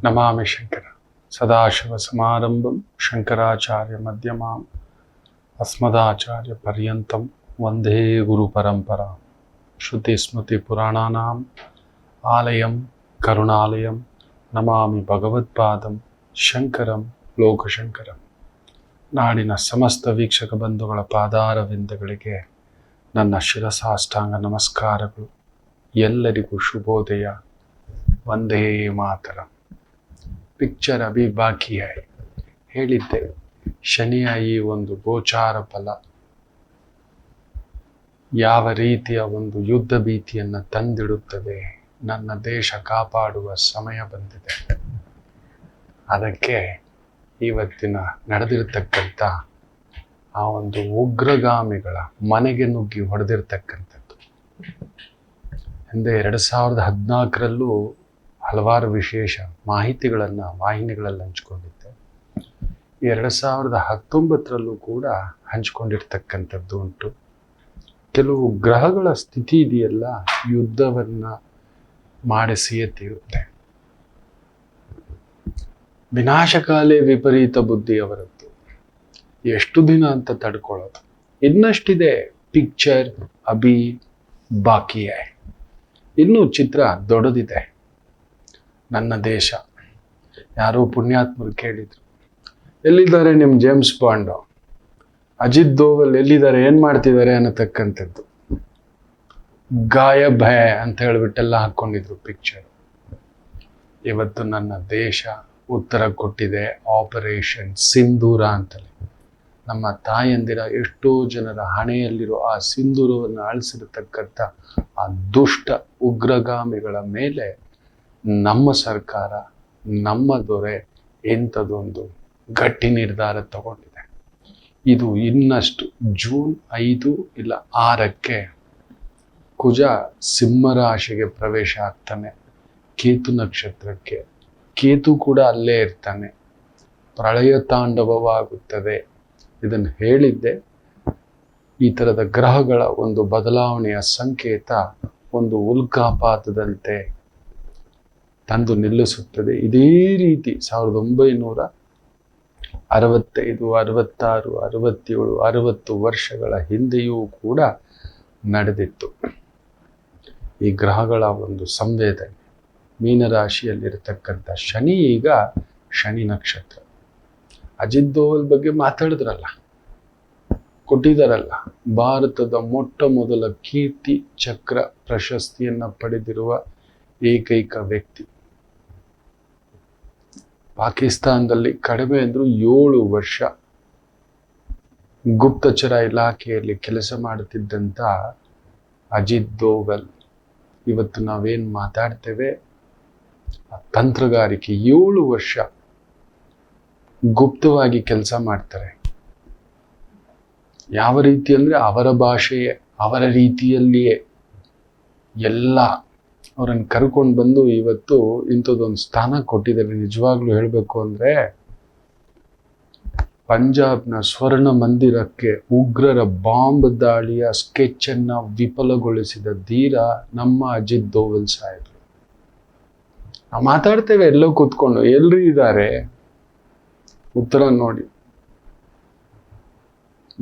ನಮಾಮಿ ಶಂಕರ ಸದಾಶಿವಸಮಾರಂಭಂ ಶಂಕರಾಚಾರ್ಯ ಮಧ್ಯಮಾಂ ಅಸ್ಮದಾಚಾರ್ಯ ಪರ್ಯಂತಂ ವಂದೇ ಗುರುಪರಂಪರಾ ಶ್ರುತಿಸ್ಮೃತಿಪುರಾಣಾನಾಂ ಆಲಯಂ ಕರುಣಾಲಯಂ ನಮಾಮಿ ಭಗವತ್ಪಾದಂ ಶಂಕರಂ ಲೋಕಶಂಕರಂ. ನಾಡಿನ ಸಮಸ್ತ ವೀಕ್ಷಕ ಬಂಧುಗಳ ಪಾದಾರವಿಂದಗಳಿಗೆ ನನ್ನ ಶಿರಸಾಷ್ಟಾಂಗ ನಮಸ್ಕಾರಗಳು. ಎಲ್ಲರಿಗೂ ಶುಭೋದಯ. ವಂದೇ ಮಾತರಂ. ಪಿಕ್ಚರ್ ಅಭಿ ಬಾಕಿ ಹೈ ಹೇಳಿದ್ದೆ. ಶನಿಯ ಈ ಒಂದು ಗೋಚಾರ ಫಲ ಯಾವ ರೀತಿಯ ಒಂದು ಯುದ್ಧ ಭೀತಿಯನ್ನು ತಂದಿಡುತ್ತದೆ. ನನ್ನ ದೇಶ ಕಾಪಾಡುವ ಸಮಯ ಬಂದಿದೆ. ಅದಕ್ಕೆ ಇವತ್ತಿನ ನಡೆದಿರ್ತಕ್ಕಂಥ ಆ ಒಂದು ಉಗ್ರಗಾಮಿಗಳ ಮನೆಗೆ ನುಗ್ಗಿ ಹೊಡೆದಿರ್ತಕ್ಕಂಥದ್ದು. ಹಿಂದೆ 2014ರಲ್ಲೂ ಹಲವಾರು ವಿಶೇಷ ಮಾಹಿತಿಗಳನ್ನು ವಾಹಿನಿಗಳಲ್ಲಿ ಹಂಚ್ಕೊಂಡಿದ್ದೆ. 2019ರಲ್ಲೂ ಕೂಡ ಹಂಚ್ಕೊಂಡಿರ್ತಕ್ಕಂಥದ್ದು ಉಂಟು. ಕೆಲವು ಗ್ರಹಗಳ ಸ್ಥಿತಿ ಇದೆಯಲ್ಲ, ಯುದ್ಧವನ್ನು ಮಾಡಿಸಿಯೇ ತೀರುತ್ತೆ. ವಿನಾಶಕಾಲೇ ವಿಪರೀತ ಬುದ್ಧಿ ಅವರದ್ದು. ಎಷ್ಟು ದಿನ ಅಂತ ತಡ್ಕೊಳ್ಳೋದು? ಇನ್ನಷ್ಟಿದೆ. ಪಿಕ್ಚರ್ ಅಭಿ ಬಾಕಿ ಹೈ. ಇನ್ನೂ ಚಿತ್ರ ದೊಡ್ಡದಿದೆ. ನನ್ನ ದೇಶ. ಯಾರೋ ಪುಣ್ಯಾತ್ಮರು ಕೇಳಿದ್ರು, ಎಲ್ಲಿದ್ದಾರೆ ನಿಮ್ಮ ಜೇಮ್ಸ್ ಬಾಂಡು, ಅಜಿತ್ ದೋವಲ್ ಎಲ್ಲಿದ್ದಾರೆ, ಏನು ಮಾಡ್ತಿದ್ದಾರೆ ಅನ್ನತಕ್ಕಂಥದ್ದು. ಗಾಯಬ್ ಹೈ ಅಂತ ಹೇಳಿಬಿಟ್ಟೆಲ್ಲ ಹಾಕ್ಕೊಂಡಿದ್ರು ಪಿಕ್ಚರ್. ಇವತ್ತು ನನ್ನ ದೇಶ ಉತ್ತರ ಕೊಟ್ಟಿದೆ. ಆಪರೇಷನ್ ಸಿಂಧೂರ ಅಂತಲೇ. ನಮ್ಮ ತಾಯಂದಿರ ಎಷ್ಟೋ ಜನರ ಹಣೆಯಲ್ಲಿರೋ ಆ ಸಿಂಧೂರವನ್ನು ಅಳಿಸಿರತಕ್ಕಂಥ ಆ ದುಷ್ಟ ಉಗ್ರಗಾಮಿಗಳ ಮೇಲೆ ನಮ್ಮ ಸರ್ಕಾರ, ನಮ್ಮ ದೊರೆ ಇಂಥದ್ದೊಂದು ಗಟ್ಟಿ ನಿರ್ಧಾರ ತಗೊಂಡಿದೆ. ಇದು ಇನ್ನಷ್ಟು ಜೂನ್ 5 ಇಲ್ಲ 6ಕ್ಕೆ ಕುಜ ಸಿಂಹರಾಶಿಗೆ ಪ್ರವೇಶ ಆಗ್ತಾನೆ. ಕೇತು ನಕ್ಷತ್ರಕ್ಕೆ. ಕೇತು ಕೂಡ ಅಲ್ಲೇ ಇರ್ತಾನೆ. ಪ್ರಳಯ ತಾಂಡವವಾಗುತ್ತದೆ. ಇದನ್ನು ಹೇಳಿದ್ದೆ. ಈ ಥರದ ಗ್ರಹಗಳ ಒಂದು ಬದಲಾವಣೆಯ ಸಂಕೇತ ಒಂದು ಉಲ್ಕಾಪಾತದಂತೆ ತಂದು ನಿಲ್ಲಿಸುತ್ತದೆ. ಇದೇ ರೀತಿ 1965, 66, 67, 60 ವರ್ಷಗಳ ಹಿಂದೆಯೂ ಕೂಡ ನಡೆದಿತ್ತು. ಈ ಗ್ರಹಗಳ ಒಂದು ಸಂವೇದನೆ. ಮೀನರಾಶಿಯಲ್ಲಿರತಕ್ಕಂಥ ಶನಿ ಈಗ ಶನಿ ನಕ್ಷತ್ರ. ಅಜಿತ್ ದೋವಲ್ ಬಗ್ಗೆ ಮಾತಾಡಿದ್ರಲ್ಲ, ಕೊಟ್ಟಿದ್ದಾರಲ್ಲ. ಭಾರತದ ಮೊಟ್ಟ ಮೊದಲ ಕೀರ್ತಿ ಚಕ್ರ ಪ್ರಶಸ್ತಿಯನ್ನು ಪಡೆದಿರುವ ಏಕೈಕ ವ್ಯಕ್ತಿ. ಪಾಕಿಸ್ತಾನದಲ್ಲಿ ಕಡಿಮೆ ಅಂದರೂ 7 ವರ್ಷ ಗುಪ್ತಚರ ಇಲಾಖೆಯಲ್ಲಿ ಕೆಲಸ ಮಾಡುತ್ತಿದ್ದಂಥ ಅಜಿತ್ ದೋವಲ್ ಇವತ್ತು ನಾವೇನು ಮಾತಾಡ್ತೇವೆ, ತಂತ್ರಗಾರಿಕೆ 7 ವರ್ಷ ಗುಪ್ತವಾಗಿ ಕೆಲಸ ಮಾಡ್ತಾರೆ. ಯಾವ ರೀತಿ ಅಂದರೆ ಅವರ ಭಾಷೆಯೇ, ಅವರ ರೀತಿಯಲ್ಲಿಯೇ ಎಲ್ಲ ಅವರನ್ನು ಕರ್ಕೊಂಡು ಬಂದು ಇವತ್ತು ಇಂಥದ್ದೊಂದು ಸ್ಥಾನ ಕೊಟ್ಟಿದ್ದಾರೆ. ನಿಜವಾಗ್ಲೂ ಹೇಳಬೇಕು ಅಂದರೆ, ಪಂಜಾಬ್ನ ಸ್ವರ್ಣ ಮಂದಿರಕ್ಕೆ ಉಗ್ರರ ಬಾಂಬ್ ದಾಳಿಯ ಸ್ಕೆಚ್ಚನ್ನು ವಿಫಲಗೊಳಿಸಿದ ಧೀರ ನಮ್ಮ ಅಜಿತ್ ದೋವಲ್ ಸಾಹೇಬರು. ನಾವು ಮಾತಾಡ್ತೇವೆ ಎಲ್ಲೋ ಕೂತ್ಕೊಂಡು. ಎಲ್ಲರೂ ಇದ್ದಾರೆ, ಉತ್ತರ ನೋಡಿ.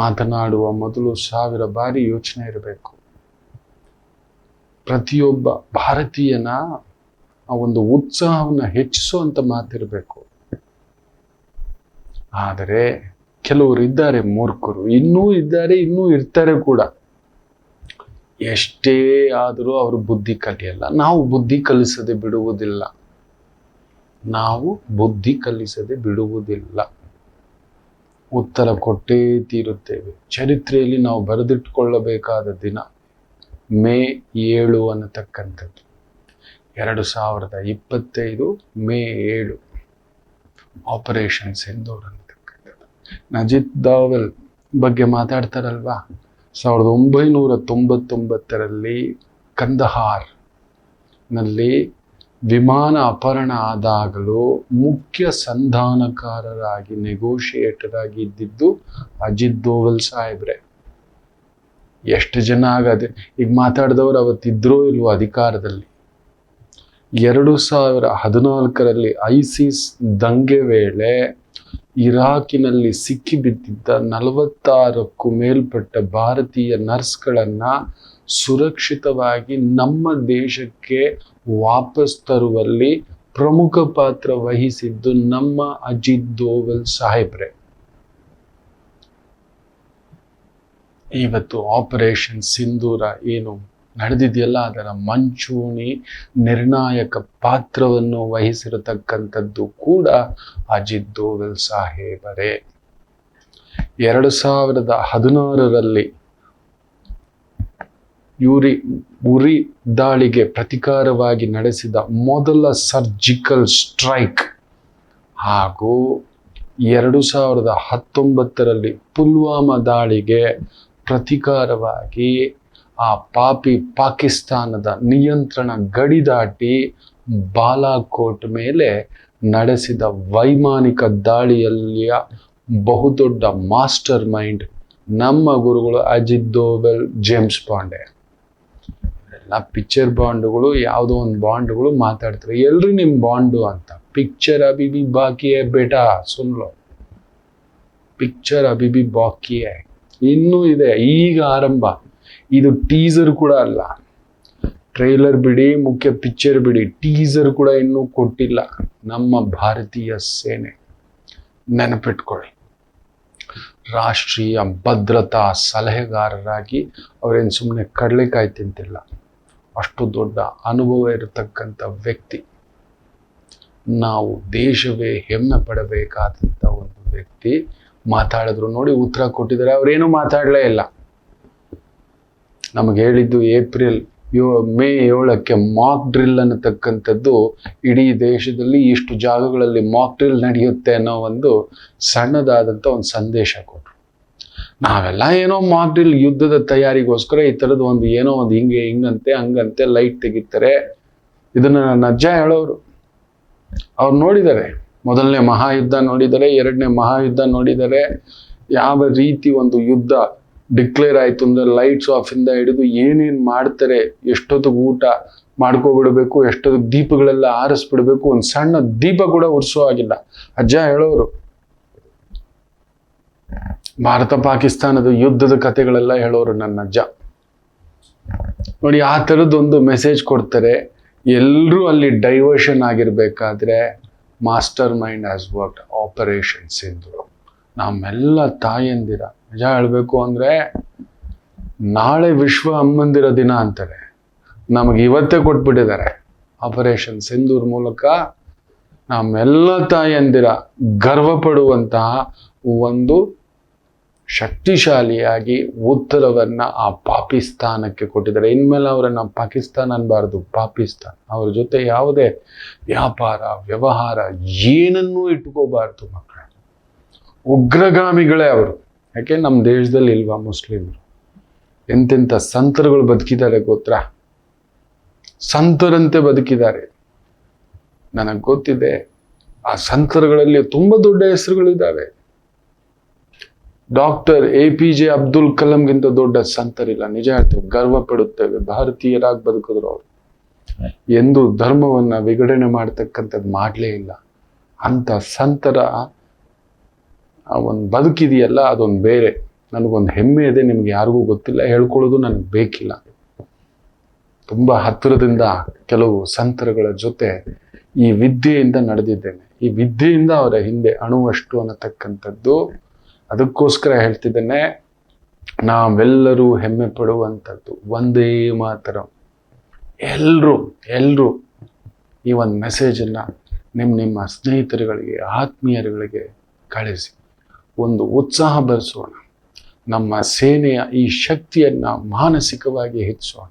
ಮಾತನಾಡುವ ಮೊದಲು 1000 ಬಾರಿ ಯೋಚನೆ ಇರಬೇಕು. ಪ್ರತಿಯೊಬ್ಬ ಭಾರತೀಯನ ಆ ಒಂದು ಉತ್ಸಾಹವನ್ನು ಹೆಚ್ಚಿಸುವಂತ ಮಾತಿರಬೇಕು. ಆದರೆ ಕೆಲವರು ಇದ್ದಾರೆ ಮೂರ್ಖರು, ಇನ್ನೂ ಇದ್ದಾರೆ, ಇನ್ನೂ ಇರ್ತಾರೆ ಕೂಡ. ಎಷ್ಟೇ ಆದರೂ ಅವರು ಬುದ್ಧಿ ಕಲಿಯಲ್ಲ. ನಾವು ಬುದ್ಧಿ ಕಲಿಸದೆ ಬಿಡುವುದಿಲ್ಲ. ನಾವು ಬುದ್ಧಿ ಕಲಿಸದೆ ಬಿಡುವುದಿಲ್ಲ. ಉತ್ತರ ಕೊಟ್ಟೇ ತೀರುತ್ತೇವೆ. ಚರಿತ್ರೆಯಲ್ಲಿ ನಾವು ಬರೆದಿಟ್ಟುಕೊಳ್ಳಬೇಕಾದ ದಿನ ಮೇ 7 ಅನ್ನತಕ್ಕಂಥದ್ದು. 2025 ಮೇ 7 ಆಪರೇಷನ್ ಸಿಂಧೂರ್ ಅನ್ನತಕ್ಕಂಥದ್ದು. ಅಜಿತ್ ದೋವಲ್ ಬಗ್ಗೆ ಮಾತಾಡ್ತಾರಲ್ವಾ, 1999ರಲ್ಲಿ ಕಂದಹಾರ್ ನಲ್ಲಿ ವಿಮಾನ ಅಪಹರಣ ಆದಾಗಲೂ ಮುಖ್ಯ ಸಂಧಾನಕಾರರಾಗಿ, ನೆಗೋಷಿಯೇಟರ್ ಆಗಿ ಇದ್ದಿದ್ದು ಅಜಿತ್ ದೋವಲ್ ಸಾಹೇಬ್ರೆ. ಎಷ್ಟು ಜನ ಆಗದೆ ಈಗ ಮಾತಾಡಿದವರು ಅವತ್ತಿದ್ರೋ ಇಲ್ವೋ ಅಧಿಕಾರದಲ್ಲಿ. 2014ರಲ್ಲಿ ಐಸಿಸ್ ದಂಗೆ ವೇಳೆ ಇರಾಕಿನಲ್ಲಿ ಸಿಕ್ಕಿಬಿದ್ದಿದ್ದ 46ಕ್ಕೂ ಮೇಲ್ಪಟ್ಟ ಭಾರತೀಯ ನರ್ಸ್ಗಳನ್ನು ಸುರಕ್ಷಿತವಾಗಿ ನಮ್ಮ ದೇಶಕ್ಕೆ ವಾಪಸ್ ತರುವಲ್ಲಿ ಪ್ರಮುಖ ಪಾತ್ರ ವಹಿಸಿದ್ದು ನಮ್ಮ ಅಜಿತ್ ದೋವಲ್ ಸಾಹೇಬ್ರೆ. ಇವತ್ತು ಆಪರೇಷನ್ ಸಿಂಧೂರ ಏನು ನಡೆದಿದೆಯಲ್ಲ, ಅದರ ಮಂಚೂಣಿ ನಿರ್ಣಾಯಕ ಪಾತ್ರವನ್ನು ವಹಿಸಿರತಕ್ಕಂಥದ್ದು ಕೂಡ ಅಜಿತ್ ದೋವಲ್ ಸಾಹೇಬರೇ. 2016ರಲ್ಲಿ ಉರಿ ದಾಳಿಗೆ ಪ್ರತಿಕಾರವಾಗಿ ನಡೆಸಿದ ಮೊದಲ ಸರ್ಜಿಕಲ್ ಸ್ಟ್ರೈಕ್ ಹಾಗೂ 2019ರಲ್ಲಿ ಪುಲ್ವಾಮಾ ದಾಳಿಗೆ ಪ್ರತಿಕಾರವಾಗಿ ಆ ಪಾಪಿ ಪಾಕಿಸ್ತಾನದ ನಿಯಂತ್ರಣ ಗಡಿ ದಾಟಿ ಬಾಲಾಕೋಟ್ ಮೇಲೆ ನಡೆಸಿದ ವೈಮಾನಿಕ ದಾಳಿಯಲ್ಲಿಯ ಬಹುದೊಡ್ಡ ಮಾಸ್ಟರ್ ಮೈಂಡ್ ನಮ್ಮ ಗುರುಗಳು ಅಜಿತ್ ದೋವಲ್, ಜೇಮ್ಸ್ ಪಾಂಡೆ. ಎಲ್ಲ ಪಿಕ್ಚರ್ ಬಾಂಡುಗಳು, ಯಾವುದೋ ಒಂದು ಬಾಂಡುಗಳು ಮಾತಾಡ್ತಾರೆ, ಎಲ್ರಿ ನಿಮ್ಮ ಬಾಂಡು ಅಂತ. ಪಿಕ್ಚರ್ ಅಭಿಬಿ ಬಾಕಿಯೇ ಬೇಟಾ, ಸುನ್ಲೋ. ಪಿಕ್ಚರ್ ಅಭಿಬಿ ಬಾಕಿಯೇ ಇನ್ನೂ ಇದೆ, ಈಗ ಆರಂಭ. ಇದು ಟೀಸರ್ ಕೂಡ ಅಲ್ಲ, ಟ್ರೈಲರ್ ಬಿಡಿ, ಮುಖ್ಯ ಪಿಕ್ಚರ್ ಬಿಡಿ, ಟೀಸರ್ ಕೂಡ ಇನ್ನೂ ಕೊಟ್ಟಿಲ್ಲ ನಮ್ಮ ಭಾರತೀಯ ಸೇನೆ. ನೆನಪಿಟ್ಕೊಳ್ಳಿ, ರಾಷ್ಟ್ರೀಯ ಭದ್ರತಾ ಸಲಹೆಗಾರರಾಗಿ ಅವರೇನು ಸುಮ್ಮನೆ ಕಡಲೆಕಾಯಿ ತಿಂತಿಲ್ಲ, ಅಷ್ಟು ದೊಡ್ಡ ಅನುಭವ ಇರತಕ್ಕಂಥ ವ್ಯಕ್ತಿ. ನಾವು ದೇಶವೇ ಹೆಮ್ಮೆ ಪಡಬೇಕಾದಂಥ ಒಂದು ವ್ಯಕ್ತಿ ಮಾತಾಡಿದ್ರು ನೋಡಿ, ಉತ್ತರ ಕೊಟ್ಟಿದ್ದಾರೆ. ಅವರೇನು ಮಾತಾಡಲೇ ಇಲ್ಲ. ನಮಗೆ ಹೇಳಿದ್ದು ಮೇ 7ಕ್ಕೆ ಮಾಕ್ ಡ್ರಿಲ್ ಅನ್ನತಕ್ಕಂಥದ್ದು ಇಡೀ ದೇಶದಲ್ಲಿ ಇಷ್ಟು ಜಾಗಗಳಲ್ಲಿ ಮಾಕ್ ಡ್ರಿಲ್ ನಡೆಯುತ್ತೆ ಅನ್ನೋ ಒಂದು ಸಣ್ಣದಾದಂಥ ಒಂದು ಸಂದೇಶ ಕೊಟ್ಟರು. ನಾವೆಲ್ಲ ಏನೋ ಮಾಕ್ ಡ್ರಿಲ್ ಯುದ್ಧದ ತಯಾರಿಗೋಸ್ಕರ ಈ ಥರದ್ದು ಒಂದು ಏನೋ ಒಂದು ಹಿಂಗಂತೆ ಹಂಗಂತೆ ಲೈಟ್ ತೆಗಿತಾರೆ. ಇದನ್ನು ನನ್ನ ಅಜ್ಜ ಹೇಳೋರು. ಅವ್ರು ನೋಡಿದ್ದಾರೆ, ಮೊದಲನೇ ಮಹಾಯುದ್ಧ ನೋಡಿದ್ದಾರೆ, ಎರಡನೇ ಮಹಾಯುದ್ಧ ನೋಡಿದ್ದಾರೆ. ಯಾವ ರೀತಿ ಒಂದು ಯುದ್ಧ ಡಿಕ್ಲೇರ್ ಆಯಿತು ಅಂದರೆ ಲೈಟ್ಸ್ ಆಫ್ ಇಂದ ಹಿಡಿದು ಏನೇನು ಮಾಡ್ತಾರೆ, ಎಷ್ಟೊತ್ತಿಗೆ ಊಟ ಮಾಡ್ಕೊಬಿಡ್ಬೇಕು, ಎಷ್ಟೊತ್ತಿಗೆ ದೀಪಗಳೆಲ್ಲ ಆರಿಸ್ಬಿಡ್ಬೇಕು, ಒಂದು ಸಣ್ಣ ದೀಪ ಕೂಡ ಉರಿಸೋ ಆಗಿಲ್ಲ. ಅಜ್ಜ ಹೇಳೋರು. ಭಾರತ ಪಾಕಿಸ್ತಾನದ ಯುದ್ಧದ ಕಥೆಗಳೆಲ್ಲ ಹೇಳೋರು ನನ್ನ ಅಜ್ಜ. ನೋಡಿ, ಆ ಥರದ್ದೊಂದು ಮೆಸೇಜ್ ಕೊಡ್ತಾರೆ. ಎಲ್ಲರೂ ಅಲ್ಲಿ ಡೈವರ್ಷನ್ ಆಗಿರ್ಬೇಕಾದ್ರೆ master mind has worked operation Sindoor. ನಮ್ಮೆಲ್ಲ ತಾಯಂದಿರ ನಿಜ ಹೇಳಬೇಕು ಅಂದರೆ, ನಾಳೆ ವಿಶ್ವ ಅಮ್ಮಂದಿರ ದಿನ ಅಂತಾರೆ, ನಮಗೆ ಇವತ್ತೇ ಕೊಟ್ಬಿಟ್ಟಿದ್ದಾರೆ. ಆಪರೇಷನ್ ಸಿಂಧೂರ್ ಮೂಲಕ ನಮ್ಮೆಲ್ಲ ತಾಯಂದಿರ ಗರ್ವ ಪಡುವಂತಹ ಒಂದು ಶಕ್ತಿಶಾಲಿಯಾಗಿ ಉತ್ತರವನ್ನು ಆ ಪಾಕಿಸ್ತಾನಕ್ಕೆ ಕೊಟ್ಟಿದ್ದಾರೆ. ಇನ್ಮೇಲೆ ಅವರನ್ನು ಪಾಕಿಸ್ತಾನ ಅನ್ಬಾರ್ದು, ಪಾಕಿಸ್ತಾನ್. ಅವ್ರ ಜೊತೆ ಯಾವುದೇ ವ್ಯಾಪಾರ ವ್ಯವಹಾರ ಏನನ್ನೂ ಇಟ್ಕೋಬಾರ್ದು ಮಕ್ಕಳ. ಉಗ್ರಗಾಮಿಗಳೇ ಅವರು. ಯಾಕೆ ನಮ್ಮ ದೇಶದಲ್ಲಿ ಇಲ್ವಾ ಮುಸ್ಲಿಮರು? ಎಂತೆಂಥ ಸಂತರುಗಳು ಬದುಕಿದ್ದಾರೆ ಗೊತ್ತಾ? ಸಂತರಂತೆ ಬದುಕಿದ್ದಾರೆ. ನನಗೆ ಗೊತ್ತಿದೆ, ಆ ಸಂತರುಗಳಲ್ಲಿ ತುಂಬ ದೊಡ್ಡ ಹೆಸರುಗಳಿದ್ದಾವೆ. ಡಾಕ್ಟರ್ APJ ಅಬ್ದುಲ್ ಕಲಾಂಗಿಂತ ದೊಡ್ಡ ಸಂತರಿಲ್ಲ. ನಿಜ ಹೇಳ್ತೇವೆ, ಗರ್ವ ಪಡುತ್ತೇವೆ. ಭಾರತೀಯರಾಗಿ ಬದುಕಿದ್ರು ಅವರು. ಎಂದು ಧರ್ಮವನ್ನ ವಿಘಟನೆ ಮಾಡ್ತಕ್ಕಂಥದ್ದು ಮಾಡಲೇ ಇಲ್ಲ. ಅಂತ ಸಂತರ ಒಂದು ಬದುಕಿದೆಯಲ್ಲ, ಅದೊಂದು ಬೇರೆ. ನನಗೊಂದು ಹೆಮ್ಮೆ ಇದೆ, ನಿಮ್ಗೆ ಯಾರಿಗೂ ಗೊತ್ತಿಲ್ಲ, ಹೇಳ್ಕೊಳ್ಳೋದು ನನಗೆ ಬೇಕಿಲ್ಲ. ತುಂಬ ಹತ್ತಿರದಿಂದ ಕೆಲವು ಸಂತರುಗಳ ಜೊತೆ ಈ ವಿದ್ಯೆಯಿಂದ ನಡೆದಿದ್ದೇನೆ. ಈ ವಿದ್ಯೆಯಿಂದ ಅವರ ಹಿಂದೆ ಅಣುವಷ್ಟು ಅನ್ನತಕ್ಕಂಥದ್ದು. ಅದಕ್ಕೋಸ್ಕರ ಹೇಳ್ತಿದ್ದೇನೆ, ನಾವೆಲ್ಲರೂ ಹೆಮ್ಮೆ ಪಡುವಂಥದ್ದು ಒಂದೇ ಮಾತರ. ಎಲ್ಲರೂ ಈ ಒಂದು ಮೆಸೇಜನ್ನು ನಿಮ್ಮ ಸ್ನೇಹಿತರುಗಳಿಗೆ, ಆತ್ಮೀಯರುಗಳಿಗೆ ಕಳಿಸಿ ಒಂದು ಉತ್ಸಾಹ ಬರೆಸೋಣ. ನಮ್ಮ ಸೇನೆಯ ಈ ಶಕ್ತಿಯನ್ನು ಮಾನಸಿಕವಾಗಿ ಹೆಚ್ಚಿಸೋಣ.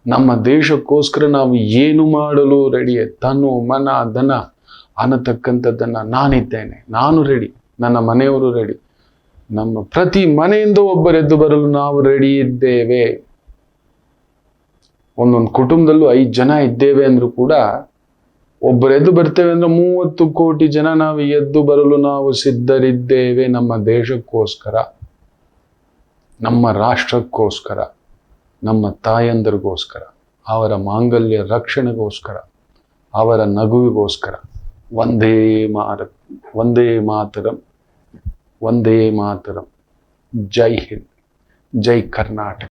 ನಮ್ಮ ದೇಶಕ್ಕೋಸ್ಕರ ನಾವು ಏನು ಮಾಡಲು ರೆಡಿಯೇ, ತನು ಮನ ಧನ ಅನ್ನತಕ್ಕಂಥದ್ದನ್ನು ನಾನಿದ್ದೇನೆ, ನಾನು ರೆಡಿ, ನನ್ನ ಮನೆಯವರು ರೆಡಿ, ನಮ್ಮ ಪ್ರತಿ ಮನೆಯಿಂದ ಒಬ್ಬರೆದ್ದು ಬರಲು ನಾವು ರೆಡಿ ಇದ್ದೇವೆ. ಒಂದೊಂದು ಕುಟುಂಬದಲ್ಲೂ 5 ಜನ ಇದ್ದೇವೆ ಅಂದ್ರೂ ಕೂಡ ಒಬ್ಬರೆದ್ದು ಬರ್ತೇವೆ ಅಂದ್ರೆ 30 ಕೋಟಿ ಜನ ನಾವು ಎದ್ದು ಬರಲು ನಾವು ಸಿದ್ಧರಿದ್ದೇವೆ. ನಮ್ಮ ದೇಶಕ್ಕೋಸ್ಕರ, ನಮ್ಮ ರಾಷ್ಟ್ರಕ್ಕೋಸ್ಕರ, ನಮ್ಮ ತಾಯಂದರಿಗೋಸ್ಕರ, ಅವರ ಮಾಂಗಲ್ಯ ರಕ್ಷಣೆಗೋಸ್ಕರ ಅವರ ನಗುವಿಗೋಸ್ಕರ ವಂದೇ ಮಾತರಂ, ವಂದೇ ಮಾತರಂ, ವಂದೇ ಮಾತರಂ. ಜೈ ಹಿಂದ್, ಜೈ ಕರ್ನಾಟಕ.